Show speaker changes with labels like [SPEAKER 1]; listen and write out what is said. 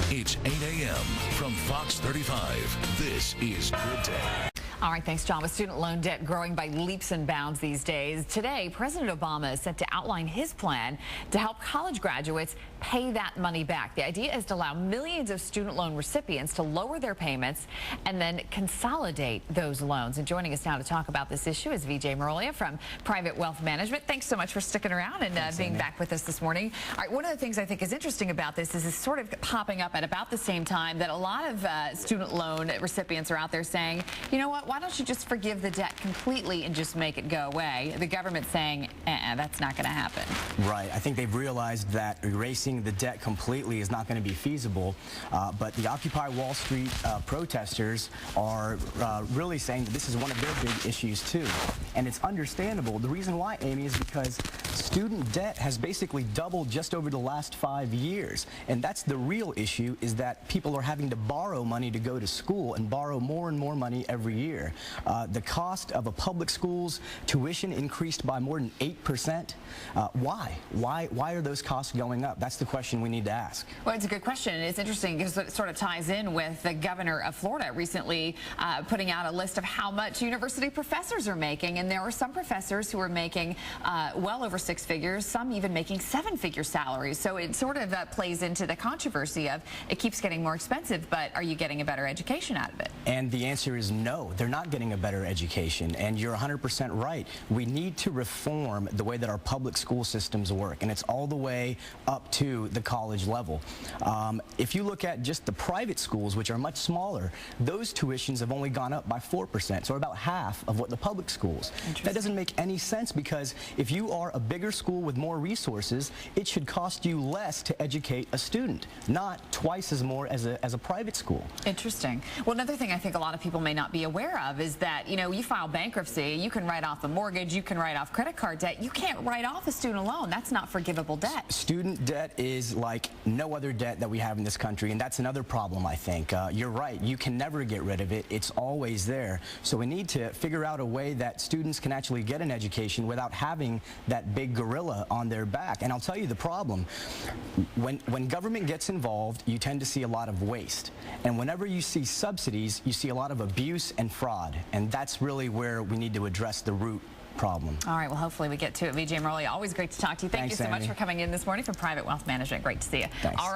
[SPEAKER 1] It's 8 a.m. from Fox 35. This is Good Day.
[SPEAKER 2] All right, thanks, John. With student loan debt growing by leaps and bounds these days, today, President Obama is set to outline his plan to help college graduates pay that money back. The idea is to allow millions of student loan recipients to lower their payments and then consolidate those loans. And joining us now to talk about this issue is Vijay Muralya from Private Wealth Management. Thanks so much for sticking around and being back with us this morning. All right, one of the things I think is interesting about this is it's sort of popping up at about the same time that a lot of student loan recipients are out there saying, you know what? Why don't you just forgive the debt completely and just make it go away? The government's saying, that's not going to happen.
[SPEAKER 3] Right. I think they've realized that erasing the debt completely is not going to be feasible. But the Occupy Wall Street protesters are really saying that this is one of their big issues, too. And it's understandable. The reason why, Amy, is because student debt has basically doubled just over the last 5 years. And that's the real issue, is that people are having to borrow money to go to school and borrow more and more money every year. The cost of a public school's tuition increased by more than 8%. Why? Why are those costs going up? That's the question we need to ask.
[SPEAKER 2] Well, it's a good question. It's interesting because it sort of ties in with the governor of Florida recently putting out a list of how much university professors are making. And there are some professors who are making well over 6 figures, some even making 7-figure salaries. So it sort of plays into the controversy of it keeps getting more expensive, but are you getting a better education out of it?
[SPEAKER 3] And the answer is no. They're not getting a better education. And you're 100% right. We need to reform the way that our public school systems work. And it's all the way up to the college level. If you look at just the private schools, which are much smaller, those tuitions have only gone up by 4%, so about half of what the public schools. That doesn't make any sense, because if you are a bigger school with more resources, it should cost you less to educate a student, not twice as more as a private school.
[SPEAKER 2] Interesting. Well, another thing I think a lot of people may not be aware of is that, you know, you file bankruptcy, you can write off a mortgage, you can write off credit card debt. You can't write off a student loan. That's not forgivable debt.
[SPEAKER 3] Student debt is like no other debt that we have in this country, and that's another problem, I think. You're right. You can never get rid of it. It's always there. So we need to figure out a way that students can actually get an education without having that big gorilla on their back. And I'll tell you the problem. When government gets involved, you tend to see a lot of waste. And whenever you see subsidies, you see a lot of abuse and fraud. And that's really where we need to address the root problem.
[SPEAKER 2] All right, well, hopefully we get to it. Vijay Muralya, always great to talk to you. Thank you so much for coming in this morning from Private Wealth Management. Great to see you.
[SPEAKER 3] Thanks.
[SPEAKER 2] All right.